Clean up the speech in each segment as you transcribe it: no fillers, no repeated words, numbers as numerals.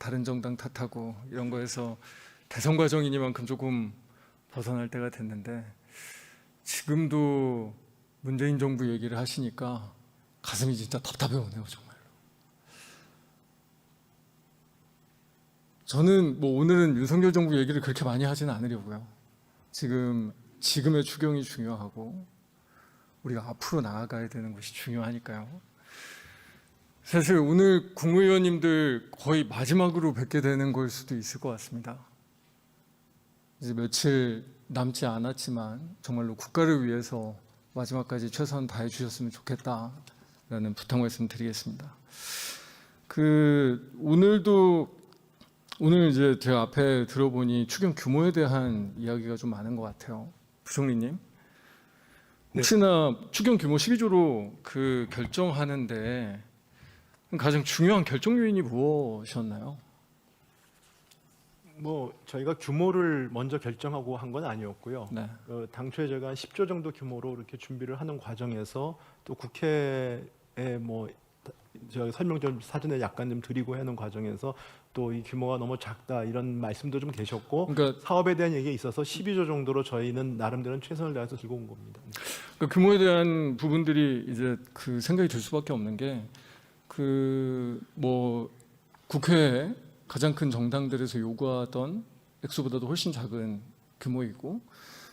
다른 정당 탓하고 이런 거에서 대선 과정이니만큼 조금 벗어날 때가 됐는데 지금도 문재인 정부 얘기를 하시니까 가슴이 진짜 답답해 오네요, 정말로. 저는 뭐 오늘은 윤석열 정부 얘기를 그렇게 많이 하지는 않으려고요. 지금의 추경이 중요하고 우리가 앞으로 나아가야 되는 것이 중요하니까요. 사실 오늘 국무위원님들 거의 마지막으로 뵙게 되는 걸 수도 있을 것 같습니다. 이제 며칠 남지 않았지만 정말로 국가를 위해서 마지막까지 최선 다해 주셨으면 좋겠다라는 부탁 말씀 드리겠습니다. 오늘 이제 제가 앞에 들어보니 추경 규모에 대한 이야기가 좀 많은 것 같아요. 부총리님, 혹시나 추경 규모 12조로 그 결정하는데 가장 중요한 결정 요인이 무엇이었나요? 뭐 저희가 규모를 먼저 결정하고 한 건 아니었고요. 네. 당초에 저희가 한 10조 정도 규모로 이렇게 준비를 하는 과정에서 또 국회에 뭐 제가 설명 좀 사전에 약간 좀 드리고 하는 과정에서 또 이 규모가 너무 작다 이런 말씀도 좀 계셨고, 그러니까 사업에 대한 얘기가 있어서 12조 정도로 저희는 나름대로 최선을 다해서 들고 온 겁니다. 그 규모에 대한 부분들이 이제 그 생각이 들 수밖에 없는 게 뭐 국회에 가장 큰 정당들에서 요구하던 액수보다도 훨씬 작은 규모이고,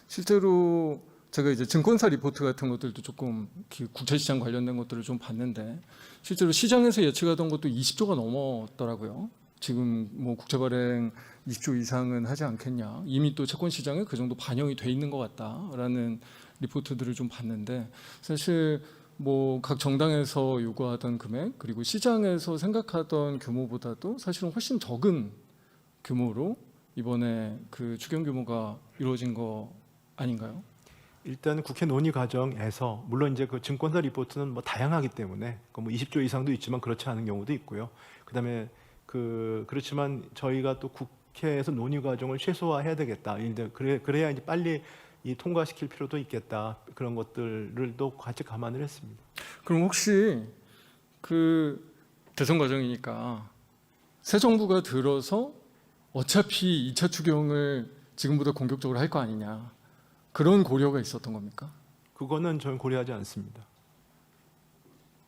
실제로 제가 이제 증권사 리포트 같은 것들도 조금 국채시장 관련된 것들을 좀 봤는데 실제로 시장에서 예측하던 것도 20조가 넘었더라고요. 지금 뭐 국채 발행 20조 이상은 하지 않겠냐. 이미 또 채권 시장에 그 정도 반영이 돼 있는 것 같다라는 리포트들을 좀 봤는데, 사실 뭐 각 정당에서 요구하던 금액 그리고 시장에서 생각하던 규모보다도 사실은 훨씬 적은 규모로 이번에 그 추경 규모가 이루어진 거 아닌가요? 일단 국회 논의 과정에서 물론 이제 그 증권사 리포트는 뭐 다양하기 때문에 뭐 20조 이상도 있지만 그렇지 않은 경우도 있고요. 그다음에 그렇지만 저희가 또 국회에서 논의 과정을 최소화해야 되겠다. 그래야 이제 빨리 이 통과시킬 필요도 있겠다. 그런 것들을 또 같이 감안을 했습니다. 그럼 혹시 그 대선 과정이니까 새 정부가 들어서 어차피 2차 추경을 지금보다 공격적으로 할 거 아니냐, 그런 고려가 있었던 겁니까? 그거는 저는 고려하지 않습니다.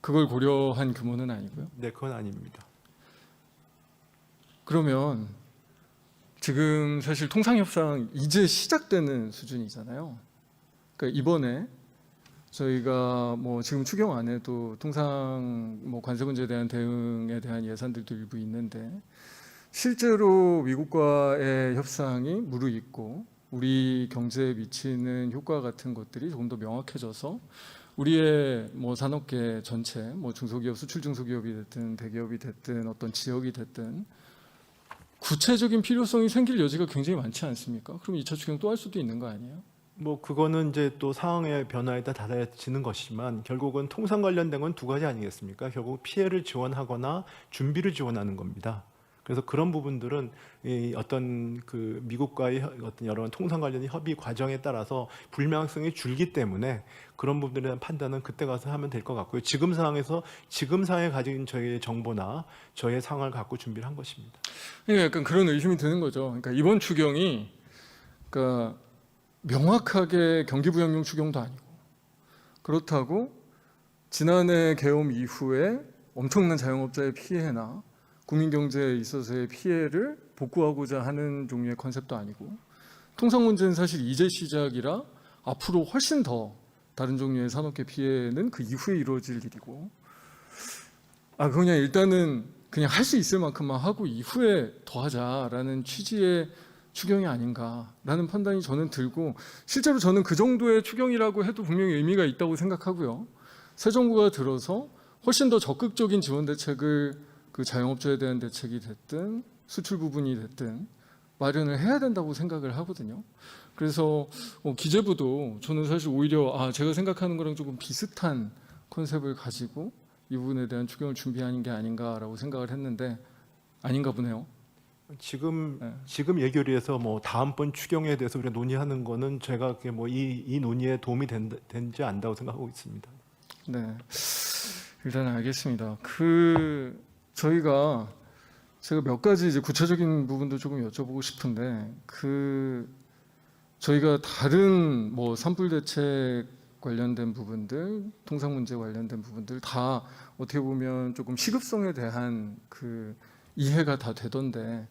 그걸 고려한 규모는 아니고요. 네, 그건 아닙니다. 그러면 지금 사실 통상협상 이제 시작되는 수준이잖아요. 그러니까 이번에 저희가 뭐 지금 추경 안에도 통상 뭐 관세 문제에 대한 대응에 대한 예산들도 일부 있는데, 실제로 미국과의 협상이 무르익고 우리 경제에 미치는 효과 같은 것들이 조금 더 명확해져서 우리의 뭐 산업계 전체, 뭐 중소기업, 수출 중소기업이 됐든 대기업이 됐든 어떤 지역이 됐든 구체적인 필요성이 생길 여지가 굉장히 많지 않습니까? 그럼 2차 추경 또 할 수도 있는 거 아니에요? 뭐 그거는 이제 또 상황의 변화에 따라 달라지는 것이지만 결국은 통상 관련된 건 두 가지 아니겠습니까? 결국 피해를 지원하거나 준비를 지원하는 겁니다. 그래서 그런 부분들은 이 어떤 그 미국과의 어떤 여러 통상 관련 협의 과정에 따라서 불명확성이 줄기 때문에 그런 부분들에 대한 판단은 그때 가서 하면 될 것 같고요. 지금 상황에서 지금 상황에 가진 저희의 정보나 저희의 상황을 갖고 준비를 한 것입니다. 그러니까 약간 그런 의심이 드는 거죠. 그러니까 이번 추경이 그러니까 명확하게 경기부양용 추경도 아니고, 그렇다고 지난해 계엄 이후에 엄청난 자영업자의 피해나 국민 경제에 있어서의 피해를 복구하고자 하는 종류의 컨셉도 아니고, 통상 문제는 사실 이제 시작이라 앞으로 훨씬 더 다른 종류의 산업계 피해는 그 이후에 이루어질 일이고, 그냥 일단은 그냥 할 수 있을 만큼만 하고 이후에 더 하자라는 취지의 추경이 아닌가라는 판단이 저는 들고, 실제로 저는 그 정도의 추경이라고 해도 분명히 의미가 있다고 생각하고요. 새 정부가 들어서 훨씬 더 적극적인 지원 대책을 그 자영업자에 대한 대책이 됐든 수출 부분이 됐든 마련을 해야 된다고 생각을 하거든요. 그래서 기재부도 저는 사실 오히려 제가 생각하는 거랑 조금 비슷한 컨셉을 가지고 이 부분에 대한 추경을 준비하는 게 아닌가라고 생각을 했는데 아닌가 보네요. 지금 예결위에서 뭐 다음번 추경에 대해서 우리가 논의하는 거는 제가 뭐 이 논의에 도움이 된지 안다고 생각하고 있습니다. 네, 일단 알겠습니다. 저희가 제가 몇 가지 이제 구체적인 부분도 조금 여쭤보고 싶은데 저희가 다른 뭐 산불 대책 관련된 부분들, 통상 문제 관련된 부분들 다 어떻게 보면 조금 시급성에 대한 이해가 다 되던데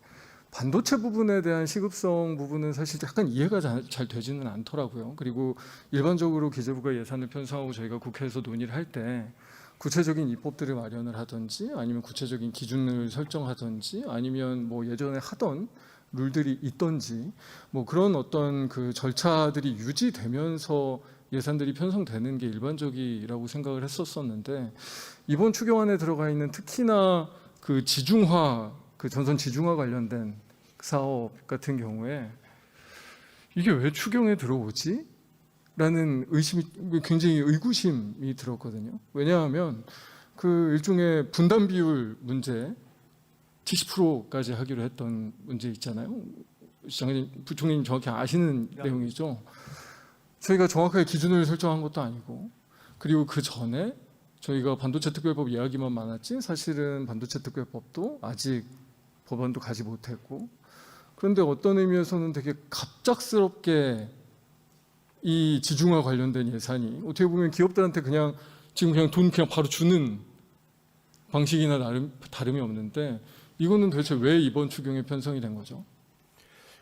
반도체 부분에 대한 시급성 부분은 사실 약간 이해가 잘 되지는 않더라고요. 그리고 일반적으로 기재부가 예산을 편성하고 저희가 국회에서 논의를 할 때 구체적인 입법들을 마련을 하든지 아니면 구체적인 기준을 설정하든지 아니면 뭐 예전에 하던 룰들이 있던지 뭐 그런 어떤 절차들이 유지되면서 예산들이 편성되는 게 일반적이라고 생각을 했었었는데 이번 추경안에 들어가 있는 특히나 지중화 전선 지중화 관련된 사업 같은 경우에 이게 왜 추경에 들어오지? 라는 의심이 굉장히 의구심이 들었거든요. 왜냐하면 일종의 분담 비율 문제 70%까지 하기로 했던 문제 있잖아요. 부총리님 정확히 아시는 내용이죠. 저희가 정확하게 기준을 설정한 것도 아니고 그리고 그 전에 저희가 반도체 특별법 이야기만 많았지 사실은 반도체 특별법도 아직 법안도 가지 못했고 그런데 어떤 의미에서는 되게 갑작스럽게 이 지중화 관련된 예산이 어떻게 보면 기업들한테 지금 돈 바로 주는 방식이나 다름이 없는데 이거는 도대체 왜 이번 추경에 편성이 된 거죠?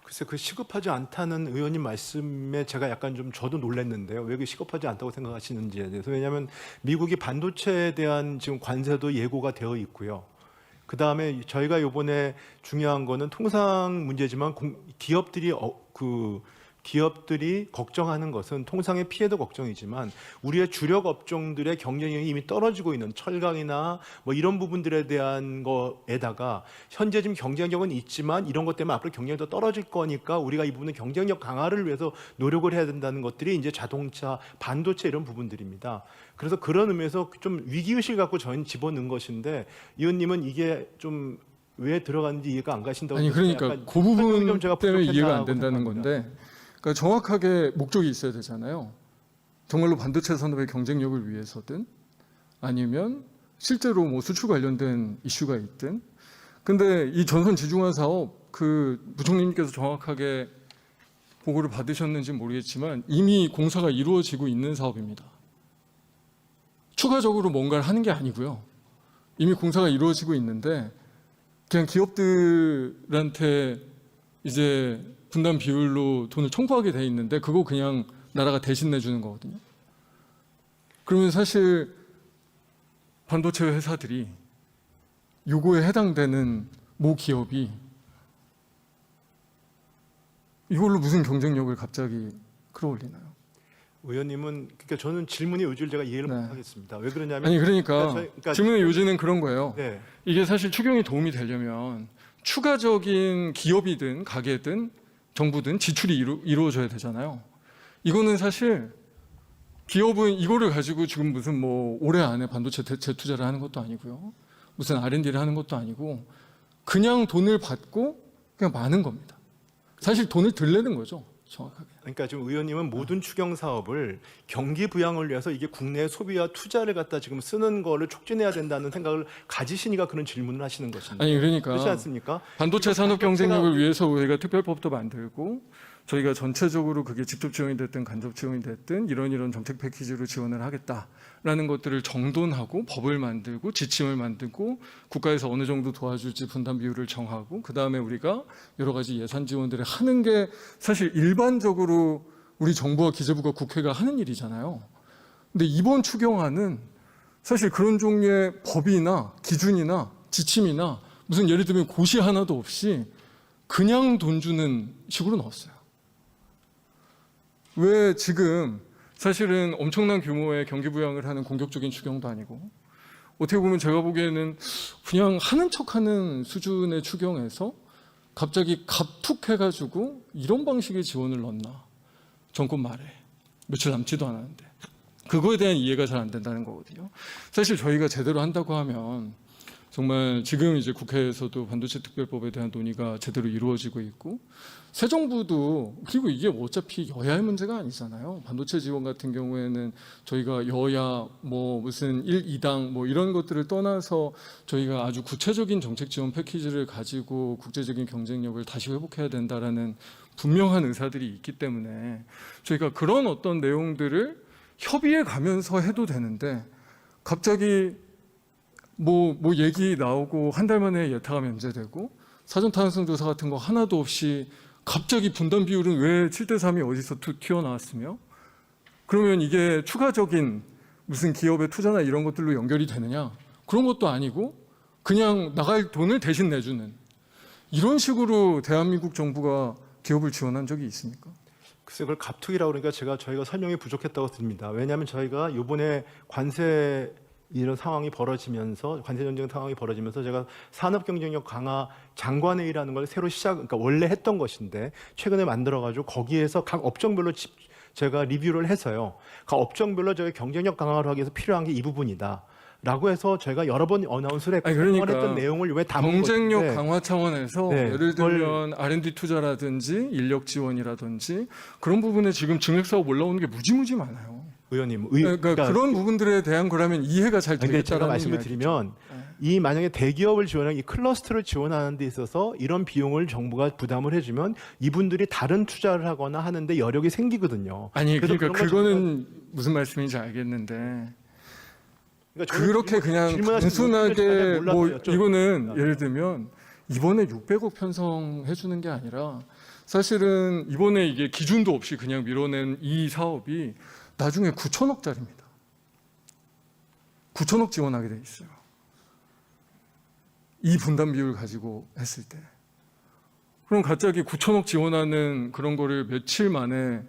글쎄 시급하지 않다는 의원님 말씀에 제가 약간 좀 저도 놀랐는데요. 왜 시급하지 않다고 생각하시는지에 대해서. 왜냐하면 미국이 반도체에 대한 지금 관세도 예고가 되어 있고요. 그 다음에 저희가 이번에 중요한 거는 통상 문제지만 기업들이 걱정하는 것은 통상의 피해도 걱정이지만 우리의 주력 업종들의 경쟁력이 이미 떨어지고 있는 철강이나 뭐 이런 부분들에 대한 거에다가 현재 지금 경쟁력은 있지만 이런 것 때문에 앞으로 경쟁력이 더 떨어질 거니까 우리가 이 부분은 경쟁력 강화를 위해서 노력을 해야 된다는 것들이 이제 자동차, 반도체 이런 부분들입니다. 그래서 그런 의미에서 좀 위기의식을 갖고 저희는 집어넣은 것인데 의원님은 이게 좀 왜 들어갔는지 이해가 안 가신다고. 아니 그러니까 그 부분 때문에 이해가 안 된다는 건데 그러니까 정확하게 목적이 있어야 되잖아요. 정말로 반도체 산업의 경쟁력을 위해서든 아니면 실제로 뭐 수출 관련된 이슈가 있든. 근데 이 전선 지중화 사업 부총리님께서 정확하게 보고를 받으셨는지 모르겠지만 이미 공사가 이루어지고 있는 사업입니다. 추가적으로 뭔가를 하는 게 아니고요. 이미 공사가 이루어지고 있는데 그냥 기업들한테 이제 분담 비율로 돈을 청구하게 돼 있는데 그거 그냥 나라가 대신 내주는 거거든요. 그러면 사실 반도체 회사들이 요거에 해당되는 모 기업이 이걸로 무슨 경쟁력을 갑자기 끌어올리나요? 의원님은 그러니까 저는 질문의 요지를 제가 이해를 네. 못하겠습니다. 왜 그러냐면 아니 그러니까 그러니까 질문의 요지는 그런 거예요. 네. 이게 사실 추경이 도움이 되려면 추가적인 기업이든 가게든 정부든 지출이 이루어져야 되잖아요. 이거는 사실 기업은 이거를 가지고 지금 무슨 뭐 올해 안에 반도체 재투자를 하는 것도 아니고요. 무슨 R&D를 하는 것도 아니고 그냥 돈을 받고 그냥 마는 겁니다. 사실 돈을 들내는 거죠. 정확하게. 그러니까 지금 의원님은 모든 추경 사업을 경기 부양을 위해서 이게 국내 소비와 투자를 갖다 지금 쓰는 거를 촉진해야 된다는 생각을 가지시니까 그런 질문을 하시는 것입니다. 아니 그러니까 그렇지 않습니까? 반도체 산업 경쟁력을 위해서 우리가 특별법도 만들고 저희가 전체적으로 그게 직접 지원이 됐든 간접 지원이 됐든 이런 정책 패키지로 지원을 하겠다라는 것들을 정돈하고 법을 만들고 지침을 만들고 국가에서 어느 정도 도와줄지 분담 비율을 정하고 그 다음에 우리가 여러 가지 예산 지원들을 하는 게 사실 일반적으로 우리 정부와 기재부가 국회가 하는 일이잖아요. 근데 이번 추경안은 사실 그런 종류의 법이나 기준이나 지침이나 무슨 예를 들면 고시 하나도 없이 그냥 돈 주는 식으로 넣었어요. 왜 지금 사실은 엄청난 규모의 경기 부양을 하는 공격적인 추경도 아니고 어떻게 보면 제가 보기에는 그냥 하는 척하는 수준의 추경에서 갑자기 갑툭해가지고 이런 방식의 지원을 넣나 정권 말에 며칠 남지도 않았는데 그거에 대한 이해가 잘 안 된다는 거거든요. 사실 저희가 제대로 한다고 하면 정말 지금 이제 국회에서도 반도체 특별법에 대한 논의가 제대로 이루어지고 있고 새 정부도 그리고 이게 어차피 여야의 문제가 아니잖아요. 반도체 지원 같은 경우에는 저희가 여야 뭐 무슨 1, 2당 뭐 이런 것들을 떠나서 저희가 아주 구체적인 정책 지원 패키지를 가지고 국제적인 경쟁력을 다시 회복해야 된다라는 분명한 의사들이 있기 때문에 저희가 그런 어떤 내용들을 협의해 가면서 해도 되는데 갑자기 뭐 얘기 나오고 한 달 만에 예타가 면제되고 사전 타당성 조사 같은 거 하나도 없이 갑자기 분담 비율은 왜 7대3이 어디서 튀어나왔으며 그러면 이게 추가적인 무슨 기업의 투자나 이런 것들로 연결이 되느냐? 그런 것도 아니고 그냥 나갈 돈을 대신 내주는 이런 식으로 대한민국 정부가 기업을 지원한 적이 있습니까? 글쎄 그걸 갑툭이라고 그러니까 저희가 설명이 부족했다고 듭니다. 왜냐하면 저희가 이번에 관세 이런 상황이 벌어지면서 관세 전쟁 상황이 벌어지면서 제가 산업 경쟁력 강화 장관회의라는 걸 새로 그러니까 원래 했던 것인데 최근에 만들어가지고 거기에서 각 업종별로 제가 리뷰를 해서요. 각 업종별로 저희 경쟁력 강화를 하기 위해서 필요한 게 이 부분이다. 라고 해서 저희가 여러 번 어나운스를 했고 했던 내용을 왜 담은 경쟁력 것인데 강화 차원에서 네, 예를 들면 R&D 투자라든지 인력 지원이라든지 그런 부분에 지금 증액사업 올라오는 게 무지무지 많아요. 의원님, 그러니까 그런 부분들에 대한 거라면 이해가 잘 근데 제가 되겠다라는 말씀을 이야기죠. 드리면 이 만약에 대기업을 지원하는 이 클러스터를 지원하는 데 있어서 이런 비용을 정부가 부담을 해주면 이분들이 다른 투자를 하거나 하는데 여력이 생기거든요. 아니 그래서 그러니까 그런 걸 그거는 무슨 말씀인지 알겠는데 그러니까 저는 그렇게 그냥 질문하신 단순하게 분들 뭐 몰라서 여쭤- 이거는 예를 들면 이번에 600억 편성해 주는 게 아니라 사실은 이번에 이게 기준도 없이 그냥 밀어낸 이 사업이 나중에 9천억짜리입니다. 9천억 지원하게 돼 있어요. 이 분담 비율 가지고 했을 때. 그럼 갑자기 9천억 지원하는 그런 거를 며칠 만에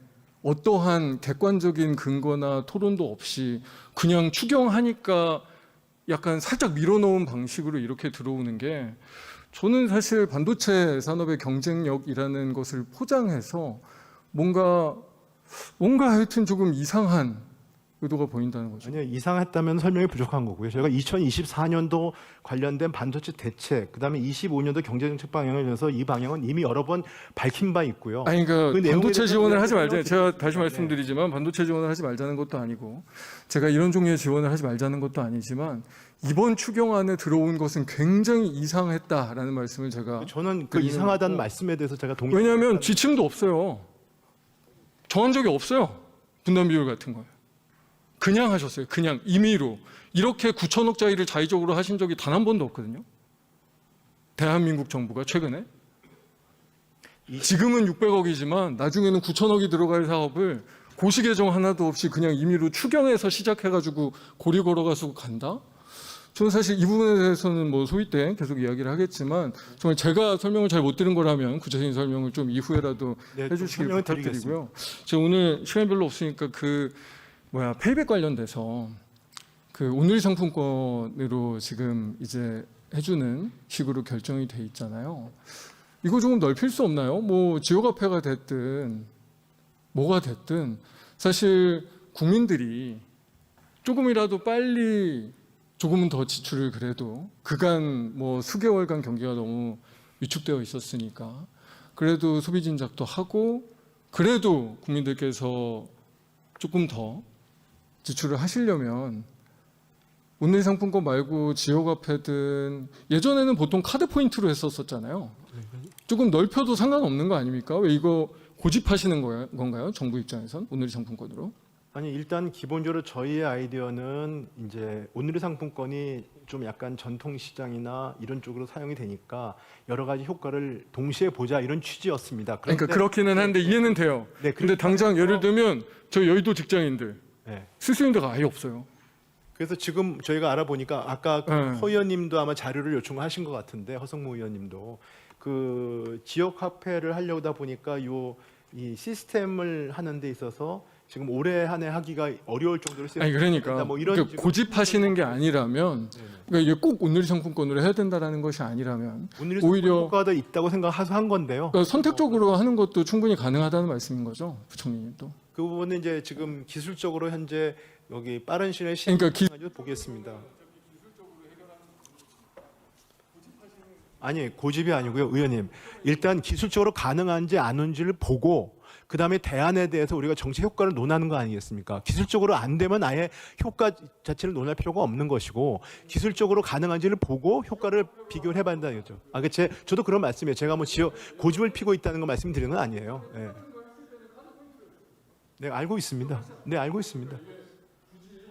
어떠한 객관적인 근거나 토론도 없이 그냥 추경하니까 약간 살짝 밀어넣은 방식으로 이렇게 들어오는 게 저는 사실 반도체 산업의 경쟁력이라는 것을 포장해서 뭔가 하여튼 조금 이상한 의도가 보인다는 거죠. 아니요, 이상했다면 설명이 부족한 거고요. 저희가 2024년도 관련된 반도체 대책, 그다음에 25년도 경제정책 방향을 위해서 이 방향은 이미 여러 번 밝힌 바 있고요. 아니 그러니까 그 내용에 반도체 대해서 지원을 하지 설명을 말자. 제가 드리겠습니다. 다시 말씀드리지만 반도체 지원을 하지 말자는 것도 아니고 제가 이런 종류의 지원을 하지 말자는 것도 아니지만 이번 추경안에 들어온 것은 굉장히 이상했다라는 말씀을 제가 저는 그 드리는 이상하다는 거고. 말씀에 대해서 제가 동의. 왜냐하면 지침도 없어요. 정한 적이 없어요. 분담 비율 같은 거예요. 그냥 하셨어요. 그냥 임의로 이렇게 9천억짜리를 자의적으로 하신 적이 단 한 번도 없거든요. 대한민국 정부가 최근에 지금은 600억이지만 나중에는 9천억이 들어갈 사업을 고시 개정 하나도 없이 그냥 임의로 추경해서 시작해가지고 고리 걸어가지고 간다. 저는 사실 이 부분에 대해서는 뭐 소위 때 계속 이야기를 하겠지만 정말 제가 설명을 잘 못 드린 거라면 구체적인 설명을 좀 이후에라도 네, 좀 해주시길 설명을 부탁드리고요. 제가 오늘 시간이 별로 없으니까 페이백 관련돼서 그 오늘 상품권으로 지금 이제 해주는 식으로 결정이 돼 있잖아요. 이거 조금 넓힐 수 없나요? 뭐 지역화폐가 됐든 뭐가 됐든 사실 국민들이 조금이라도 빨리 조금은 더 지출을 그래도 그간 뭐 수개월간 경기가 너무 위축되어 있었으니까 그래도 소비 진작도 하고 그래도 국민들께서 조금 더 지출을 하시려면 오늘 상품권 말고 지역화폐든 예전에는 보통 카드 포인트로 했었잖아요. 조금 넓혀도 상관없는 거 아닙니까? 왜 이거 고집하시는 건가요? 정부 입장에선 오늘 상품권으로? 아니 일단 기본적으로 저희의 아이디어는 이제 오늘의 상품권이 좀 약간 전통 시장이나 이런 쪽으로 사용이 되니까 여러 가지 효과를 동시에 보자 이런 취지였습니다. 그러니까 그렇기는 한데 이해는 돼요. 네, 근데 당장 예를 들면 저 여의도 직장인들 네. 쓸 수 있는 데가 아예 없어요. 그래서 지금 저희가 알아보니까 아까 그 네. 허 의원님도 아마 자료를 요청하신 것 같은데 허성무 의원님도 그 지역 화폐를 하려다 보니까 이 시스템을 하는 데 있어서 지금 올해 한 해 하기가 어려울 정도로 아니 그러니까 뭐 이런 그러니까 지금 고집하시는 게 아니라면 네네. 그러니까 이게 꼭 오늘 상품권으로 해야 된다라는 것이 아니라면 오늘 오히려 효과가 있다고 생각해서 한 건데요. 그러니까 선택적으로 하는 것도 충분히 가능하다는 말씀인 거죠, 부총리님도. 그 부분은 이제 지금 기술적으로 현재 여기 빠른 시일에 그러니까 보겠습니다. 아니 고집이 아니고요, 의원님. 일단 기술적으로 가능한지 아닌지를 보고 그 다음에 대안에 대해서 우리가 정책 효과를 논하는 거 아니겠습니까? 기술적으로 안 되면 아예 효과 자체를 논할 필요가 없는 것이고 기술적으로 가능한지를 보고 효과를 비교를 해봐야 된다는 거죠. 저도 그런 말씀이에요. 제가 뭐 고집을 피고 있다는 거 말씀드리는 건 아니에요. 네. 네, 알고 있습니다. 네, 알고 있습니다.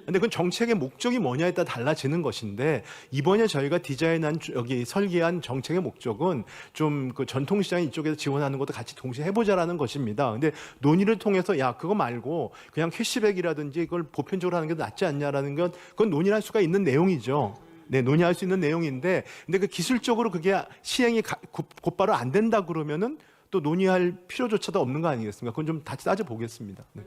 근데 그건 정책의 목적이 뭐냐에 따라 달라지는 것인데 이번에 저희가 디자인한 여기 설계한 정책의 목적은 좀 그 전통시장 이쪽에서 지원하는 것도 같이 동시에 해보자라는 것입니다. 근데 논의를 통해서 야 그거 말고 그냥 캐시백이라든지 그걸 보편적으로 하는 게 낫지 않냐라는 건 그건 논의할 수가 있는 내용이죠. 네, 논의할 수 있는 내용인데 근데 그 기술적으로 그게 시행이 곧바로 안 된다 그러면은 또 논의할 필요조차도 없는 거 아니겠습니까? 그건 좀 다시 따져 보겠습니다. 네.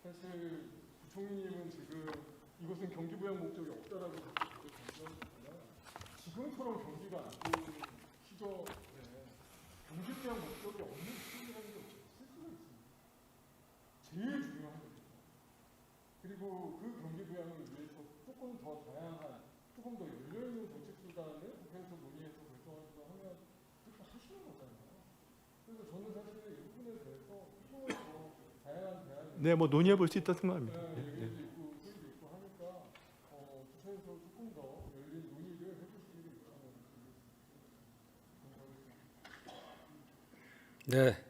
사실 부총리님은 지금 이것은 경기 부양 목적이 없다라고 지금처럼 경기가 안 좋은 시절에 경기 부양 목적이 없는 시기라는 게 없을 수가 있습니다. 제일 중요한 거죠. 그리고 그 경기 부양을 위해서 조금 더 다양한, 조금 더 열려있는 정책 수단을 국회에서 논의해서 결정하기도 하면 그렇게 하시는 거잖아요. 그래서 저는 사실 이 부분에 대해서 조금 더 다양한 대안을 네, 뭐 논의해 볼 수 있다 생각합니다. 네, 네. 있고 하니까 부처에서 조금 더 열린 논의를 해주시기를 바라는 네.